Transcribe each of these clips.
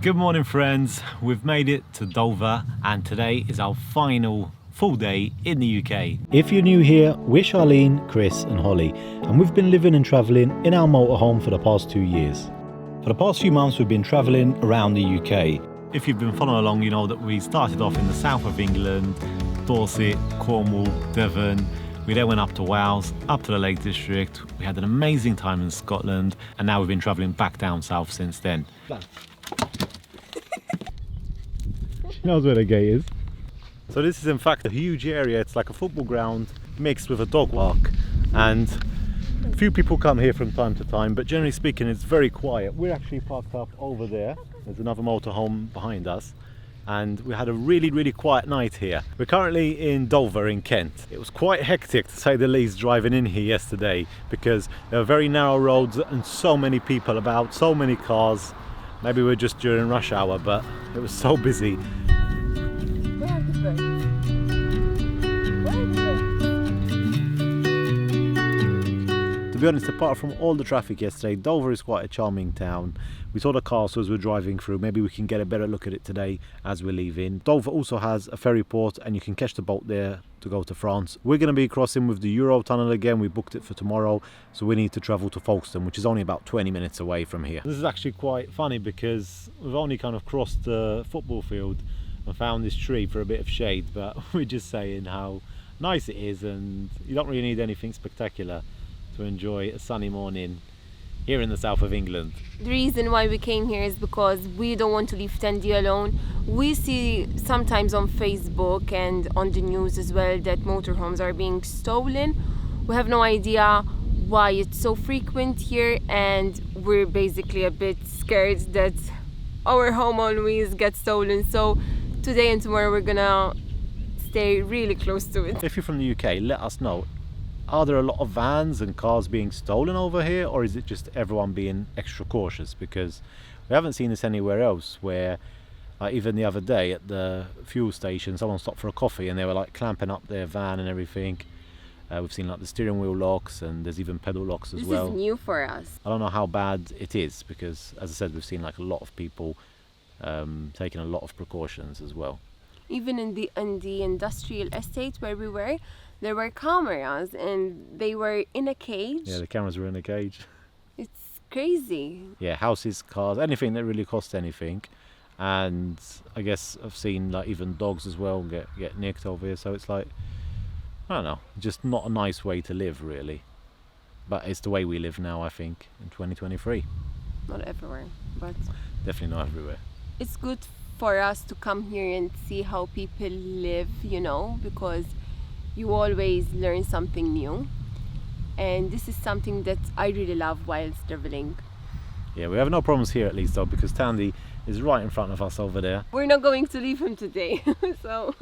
Good morning friends, we've made it to Dover and today is our final full day in the UK. If you're new here, we're Charlene, Chris and Holly and we've been living and travelling in our motorhome for the past 2 years. For the past few months we've been travelling around the UK. If you've been following along, you know that we started off in the south of England, Dorset, Cornwall, Devon. We then went up to Wales, up to the Lake District. We had an amazing time in Scotland and now we've been travelling back down south since then. She knows where the gate is. So this is in fact a huge area. It's like a football ground mixed with a dog park, and a few people come here from time to time, but generally speaking it's very quiet. We're actually parked up over there. There's another motorhome behind us and we had a really quiet night here. We're currently in Dover in Kent. It was quite hectic to say the least driving in here yesterday because there were very narrow roads and so many people about, so many cars. Maybe we're just during rush hour, but it was so busy. Where are the birds? Where are the birds? To be honest, apart from all the traffic yesterday, Dover is quite a charming town. We saw the castle as we're driving through. Maybe we can get a better look at it today as we're leaving. Dover also has a ferry port and you can catch the boat there to go to France. We're going to be crossing with the Eurotunnel again. We booked it for tomorrow, so we need to travel to Folkestone, which is only about 20 minutes away from here. This is actually quite funny because we've only kind of crossed the football field and found this tree for a bit of shade, but we're just saying how nice it is and you don't really need anything spectacular to enjoy a sunny morning here in the south of England. The reason why we came here is because we don't want to leave Tandy alone. We see sometimes on Facebook and on the news as well that motorhomes are being stolen. We have no idea why it's so frequent here and we're basically a bit scared that our home always gets stolen. So today and tomorrow we're gonna stay really close to it. If you're from the UK, let us know. Are there a lot of vans and cars being stolen over here, or is it just everyone being extra cautious? Because we haven't seen this anywhere else where even the other day at the fuel station someone stopped for a coffee and they were like clamping up their van and everything. We've seen like the steering wheel locks and there's even pedal locks as well. This is new for us. I don't know how bad it is because, as I said, we've seen like a lot of people taking a lot of precautions as well. Even in the industrial estate where we were, there were cameras and they were in a cage. Yeah, the cameras were in a cage. It's crazy. Yeah, houses, cars, anything that really costs anything. And I guess I've seen like even dogs as well get nicked over here. So it's like, I don't know, just not a nice way to live really. But it's the way we live now, I think, in 2023. Not everywhere, but Definitely not everywhere. it's good for us to come here and see how people live, you know, because you always learn something new. And this is something that I really love whilst traveling. Yeah, we have no problems here at least though, because Tandy is right in front of us over there. We're not going to leave him today. So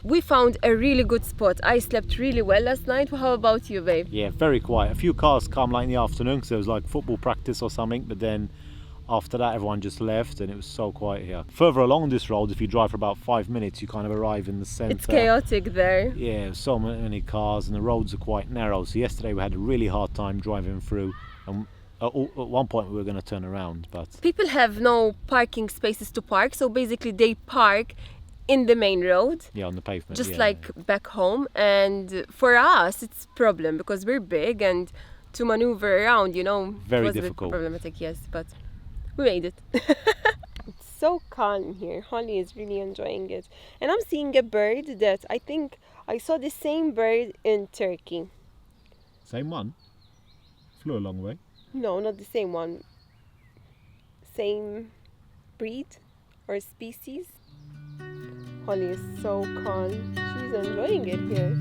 we found a really good spot. I slept really well last night. How about you, babe? Yeah, very quiet. A few cars come like in the afternoon because there was like football practice or something, but then after that everyone just left and it was so quiet here. Further along this road, if you drive for about 5 minutes, you kind of arrive in the centre. It's chaotic there. Yeah, so many cars and the roads are quite narrow. So yesterday we had a really hard time driving through and at one point we were going to turn around, but People have no parking spaces to park, so basically they park in the main road, yeah, on the pavement. just yeah, like back home. And for us it's a problem because we're big and to maneuver around, you know, Very was difficult. a bit problematic, yes, but we made it. It's so calm here. Holly is really enjoying it. And I'm seeing a bird that I think I saw the same bird in Turkey. Same one? Flew a long way. No, not the same one. Same breed or species. Holly is so calm. She's enjoying it here.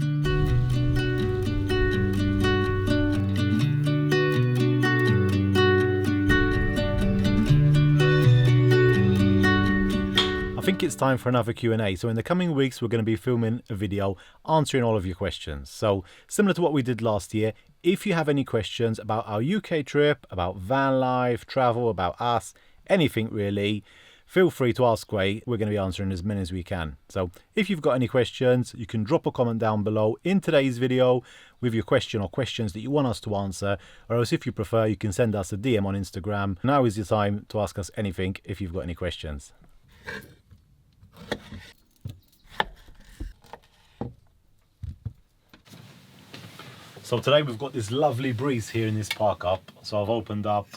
I think it's time for another Q&A. So in the coming weeks, we're going to be filming a video answering all of your questions. So similar to what we did last year, if you have any questions about our UK trip, about van life, travel, about us, anything really, feel free to ask away. We're going to be answering as many as we can. So if you've got any questions, you can drop a comment down below in today's video with your question or questions that you want us to answer, or else if you prefer, you can send us a DM on Instagram. Now is your time to ask us anything if you've got any questions. So today we've got this lovely breeze here in this park up. So I've opened up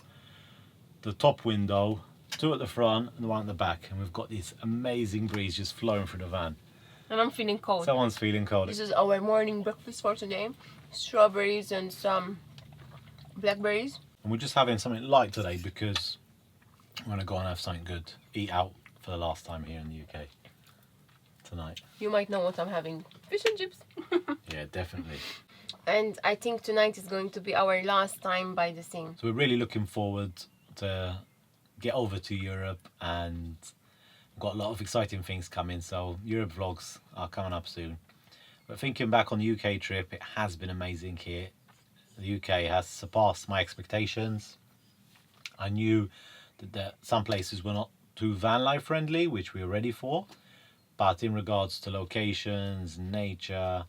the top window, 2 at the front and the 1 at the back, and we've got this amazing breeze just flowing through the van. And I'm feeling cold. Someone's feeling cold. This is our morning breakfast for today. Strawberries and some blackberries. And we're just having something light today because we're going to go and have something good. Eat out for the last time here in the UK tonight. You might know what I'm having. Fish and chips. Yeah, definitely. And I think tonight is going to be our last time by the sea. So we're really looking forward to get over to Europe, and we've got a lot of exciting things coming. So Europe vlogs are coming up soon. But thinking back on the UK trip, it has been amazing here. The UK has surpassed my expectations. I knew that some places were not too van life friendly, which we were ready for. But in regards to locations, nature,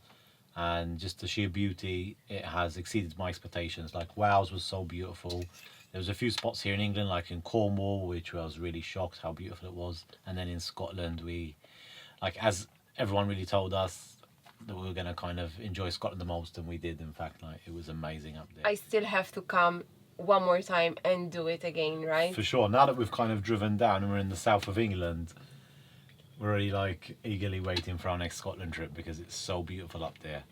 and just the sheer beauty, it has exceeded my expectations. Like Wales was so beautiful. There was a few spots here in England, like in Cornwall, which I was really shocked how beautiful it was. And then in Scotland, as everyone really told us that we were going to kind of enjoy Scotland the most, and we did. In fact, it was amazing up there. I still have to come one more time and do it again, right? For sure. Now that we've kind of driven down and we're in the south of England, we're already eagerly waiting for our next Scotland trip because it's so beautiful up there.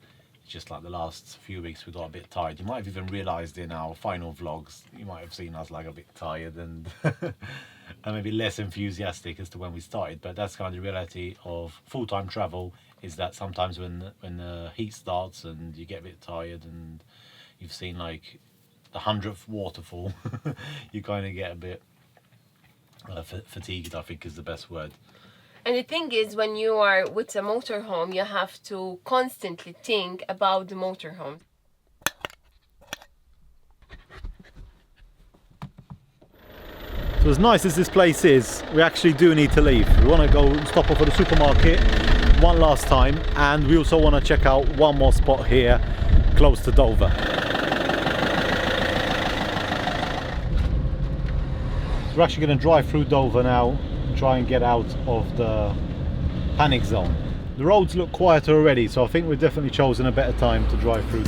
It's just like the last few weeks we got a bit tired. You might have even realised in our final vlogs, you might have seen us a bit tired and and maybe less enthusiastic as to when we started. But that's kind of the reality of full-time travel, is that sometimes when the heat starts and you get a bit tired and you've seen the 100th waterfall, you kind of get a bit fatigued, I think is the best word. And the thing is, when you are with a motorhome, you have to constantly think about the motorhome. So as nice as this place is, we actually do need to leave. We want to go stop off at the supermarket one last time, and we also want to check out one more spot here close to Dover. So we're actually going to drive through Dover now, try and get out of the panic zone. The roads look quieter already, so I think we've definitely chosen a better time to drive through.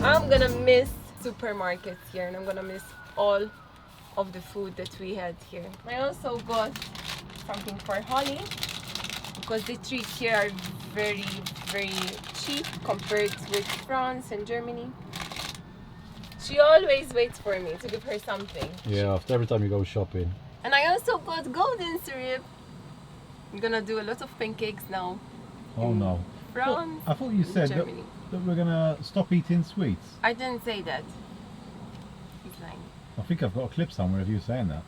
I'm gonna miss supermarkets here, and I'm gonna miss all of the food that we had here. I also got something for Holly, because the treats here are very, very cheap compared with France and Germany. She always waits for me to give her something. Yeah, after every time you go shopping. And I also got golden syrup. I'm gonna do a lot of pancakes now. Oh no. France, I thought you said that Germany. we're gonna stop eating sweets. I didn't say that. He's lying. I think I've got a clip somewhere of you saying that.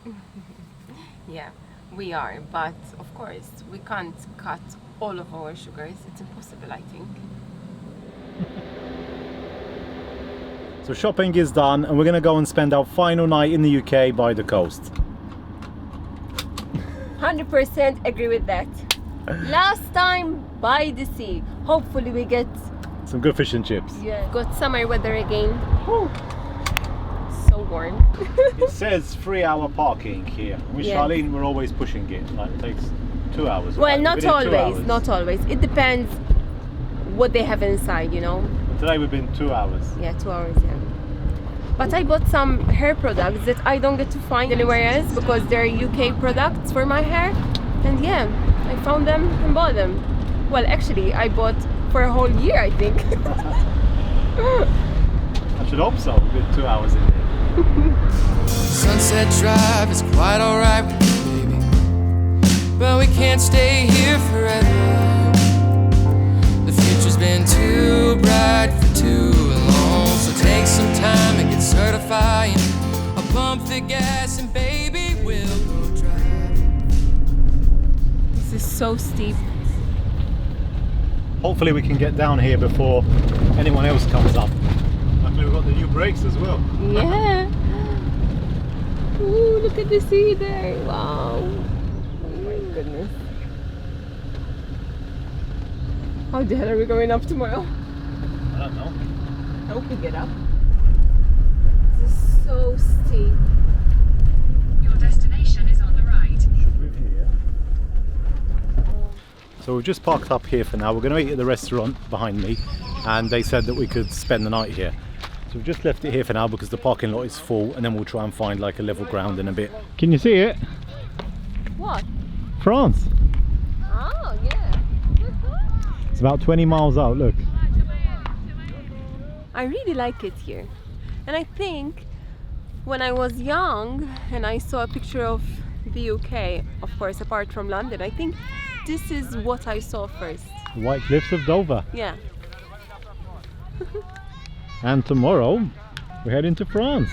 Yeah, we are, but of course we can't cut all of our sugars. It's impossible, I think. So shopping is done, and we're gonna go and spend our final night in the UK by the coast. 100% agree with that. Last time by the sea. Hopefully we get Some good fish and chips. got summer weather again. Whew. So warm. It says 3-hour parking here. With Yeah. Charlene, we're always pushing it. It takes 2 hours. Well, Right, not within 2 always, hours. not always. It depends what they have inside, you know. Today we've been 2 hours. Yeah, 2 hours, yeah. But I bought some hair products that I don't get to find anywhere else because they're UK products for my hair. And yeah, I found them and bought them. Well, actually, I bought for a whole year, I think. I should hope so. We've been 2 hours in there. Sunset Drive is quite alright with me, baby, but we can't stay here forever. The future's been too bright for too long, so take some time and get certified. I'll pump the gas and baby, we'll go drive. This is so steep. Hopefully we can get down here before anyone else comes up. Luckily we've got the new brakes as well. Yeah. Ooh, look at the sea there. Wow. Oh my goodness. How the hell are we going up tomorrow? I don't know. I hope we get up. This is so steep. Your destination is on the right. Should we be here? So we've just parked up here for now. We're going to eat at the restaurant behind me, and they said that we could spend the night here. So we've just left it here for now because the parking lot is full, and then we'll try and find like a level ground in a bit. Can you see it? What? France. Oh, yeah. It's about 20 miles out, look. I really like it here. And I think when I was young and I saw a picture of the UK, of course, apart from London, I think this is what I saw first. The White Cliffs of Dover. Yeah. And tomorrow we're heading to France.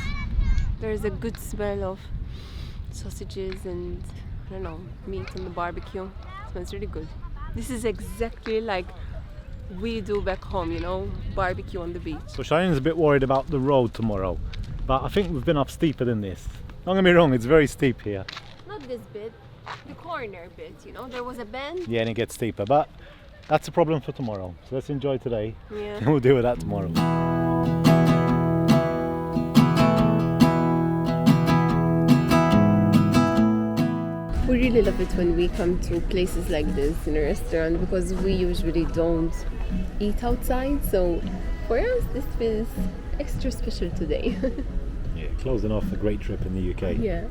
There's a good smell of sausages and, I don't know, meat on the barbecue. It smells really good. This is exactly like we do back home, you know, barbecue on the beach. So Shannon's a bit worried about the road tomorrow, but I think we've been up steeper than this. Don't get me wrong, it's very steep here. Not this bit, the corner bit, you know, there was a bend. Yeah, and it gets steeper, but that's a problem for tomorrow. So let's enjoy today, Yeah. and we'll deal with that tomorrow. We really love it when we come to places like this in a restaurant because we usually don't eat outside. So for us, this is extra special today. Yeah, closing off a great trip in the UK. Yeah.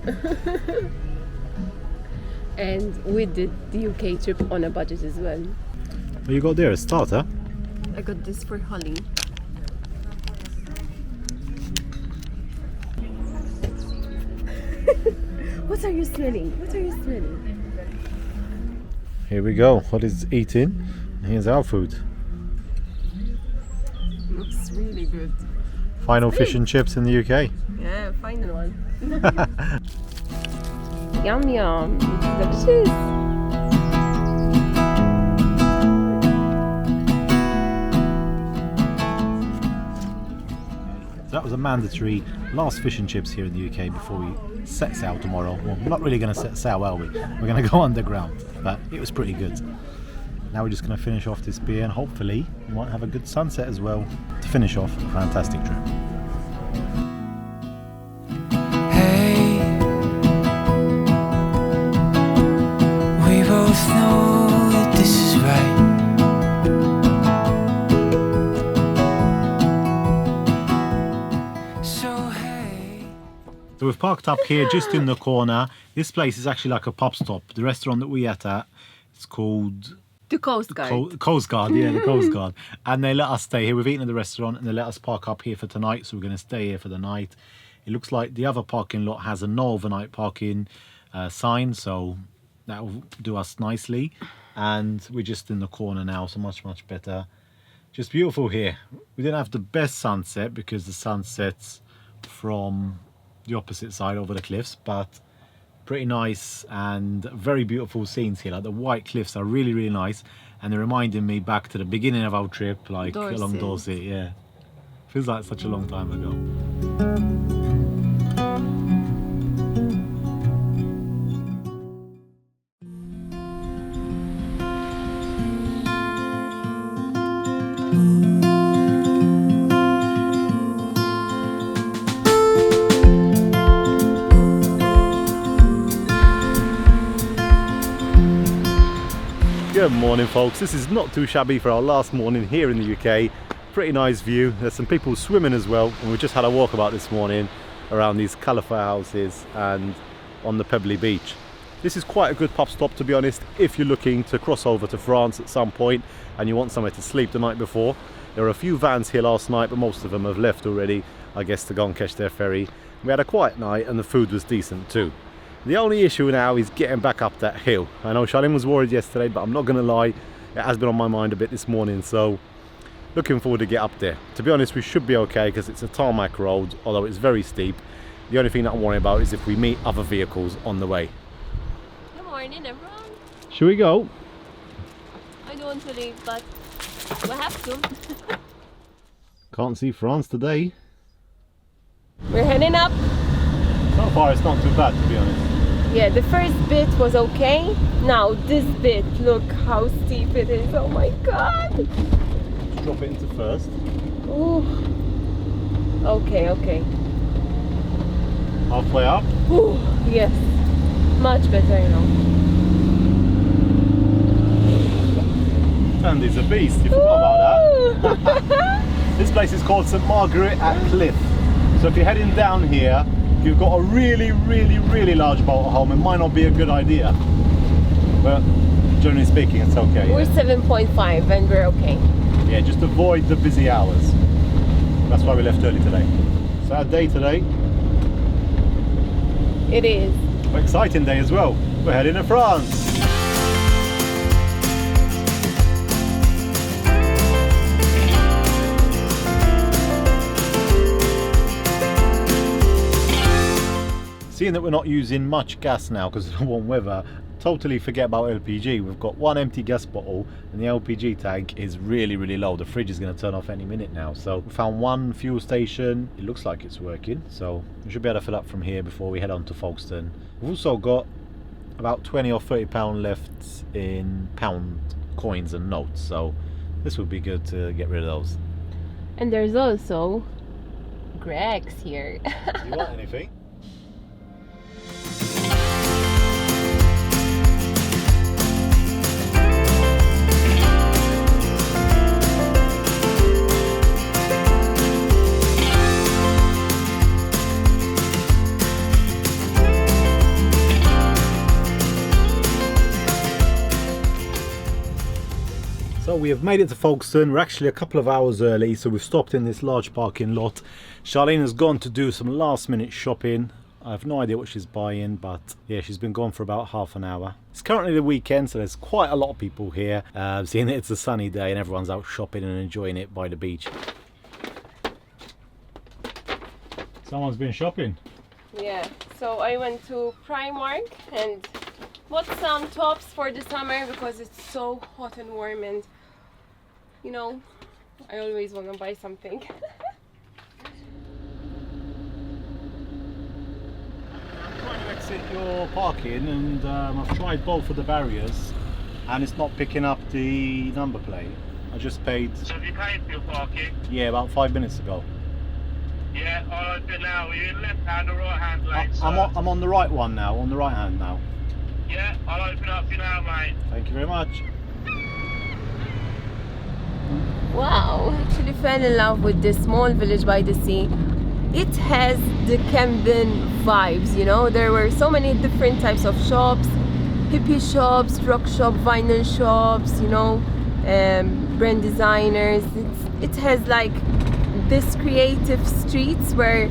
And we did the UK trip on a budget as well. What you got there, a starter? I got this for Holly. What are you smelling? What are you smelling? Here we go, Holly's eating. Here's our food. Looks really good. Final fish and chips in the UK. Yeah, final one. Yum yum. Delicious. So that was a mandatory last fish and chips here in the UK before we set sail tomorrow. Well, we're not really going to set sail, are we? We're going to go underground, but it was pretty good. Now we're just going to finish off this beer and hopefully we might have a good sunset as well to finish off a fantastic trip. Hey, we both know that this is right. So hey. So we've parked up here just in the corner. This place is actually like a pub stop. The restaurant that we ate at, it's called The Coast Guard. Coast Guard, yeah, the Coast Guard. And they let us stay here. We've eaten at the restaurant and they let us park up here for tonight. So we're going to stay here for the night. It looks like the other parking lot has a no overnight parking sign. So that will do us nicely. And we're just in the corner now. So much, much better. Just beautiful here. We didn't have the best sunset because the sun sets from the opposite side over the cliffs. But pretty nice and very beautiful scenes here. Like the White Cliffs are really, really nice, and they're reminding me back to the beginning of our trip, like along Dorset. Yeah, feels like such a long time ago. Good morning, folks. This is not too shabby for our last morning here in the UK. Pretty nice view. There's some people swimming as well, and we just had a walkabout this morning around these colourful houses and on the pebbly beach. This is quite a good pub stop, to be honest, if you're looking to cross over to France at some point and you want somewhere to sleep the night before. There were a few vans here last night, but most of them have left already, I guess, to go and catch their ferry. We had a quiet night and the food was decent too. The only issue now is getting back up that hill. I know Charlene was worried yesterday, but I'm not going to lie, it has been on my mind a bit this morning, so looking forward to get up there. To be honest, we should be okay because it's a tarmac road, although it's very steep. The only thing that I'm worried about is if we meet other vehicles on the way. Good morning, everyone. Should we go? I don't want to leave, but We have to. Can't see France today. We're heading up. So far it's not too bad, to be honest. Yeah, the first bit was okay. Now this bit, look how steep it is. Oh my god. Let's drop it into first. Ooh. Okay, okay. Halfway up. Ooh, yes. Much better now. Andy's a beast, you forgot about that. This place is called St Margaret at Cliff. So if you're heading down here, if you've got a really large motorhome, it might not be a good idea. But generally speaking, it's okay. We're Yeah. 7.5 and we're okay. Yeah, just avoid the busy hours. That's why we left early today. Sad day today, It is. but exciting day as well. We're heading to France. Seeing that we're not using much gas now because of the warm weather, totally forget about LPG. We've got one empty gas bottle and the LPG tank is really low. The fridge is going to turn off any minute now. So we found one fuel station. It looks like it's working. So we should be able to fill up from here before we head on to Folkestone. We've also got about 20 or 30 pound left in pound coins and notes. So this would be good to get rid of those. And there's also Greg's here. Do you want anything? So we have made it to Folkestone. We're actually a couple of hours early, so we've stopped in this large parking lot. Charlene has gone to do some last minute shopping. I have no idea what she's buying, but yeah, she's been gone for about half an hour. It's currently the weekend, so there's quite a lot of people here, seeing that it's a sunny day and everyone's out shopping and enjoying it by the beach. Someone's been shopping. Yeah, so I went to Primark and bought some tops for the summer because it's so hot and warm, and you know, I always want to buy something. I'm trying to exit your parking and I've tried both of the barriers and it's not picking up the number plate. I just paid, So have you paid for your parking? yeah, about 5 minutes ago. Yeah, I'll open now. Are you in left hand or right hand lane? I'm on the right one now, on the right hand now. Yeah, I'll open up for you now, mate. Thank you very much. Wow, I actually fell in love with this small village by the sea. It has the Camden vibes, you know. There were so many different types of shops, hippie shops, rock shop, vinyl shops, you know, brand designers. It has like this creative streets where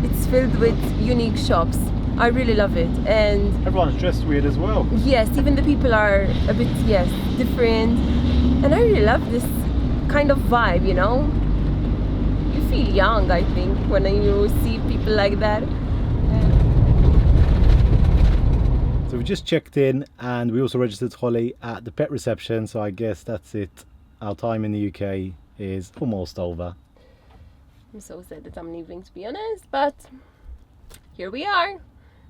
it's filled with unique shops. I really love it. And Everyone's dressed weird as well. yes, even the people are a bit, yes, different. And I really love this kind of vibe, you know. You feel young, I think, when you see people like that. So we just checked in and we also registered Holly at the pet reception, so I guess that's it. Our time in the UK is almost over. I'm so sad that I'm leaving, to be honest, but here we are,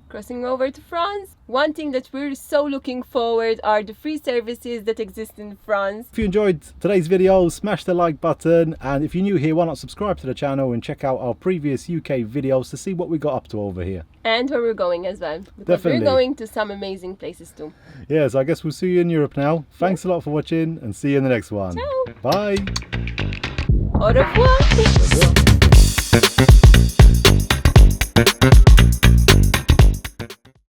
crossing over to France. One thing that we're so looking forward are the free services that exist in France. If you enjoyed today's video, smash the like button, and if you're new here, why not subscribe to the channel and check out our previous UK videos to see what we got up to over here. And where we're going as well, because Definitely. we're going to some amazing places too. Yeah, so I guess we'll see you in Europe now. Thanks a lot for watching and see you in the next one. Ciao. Bye. Au revoir.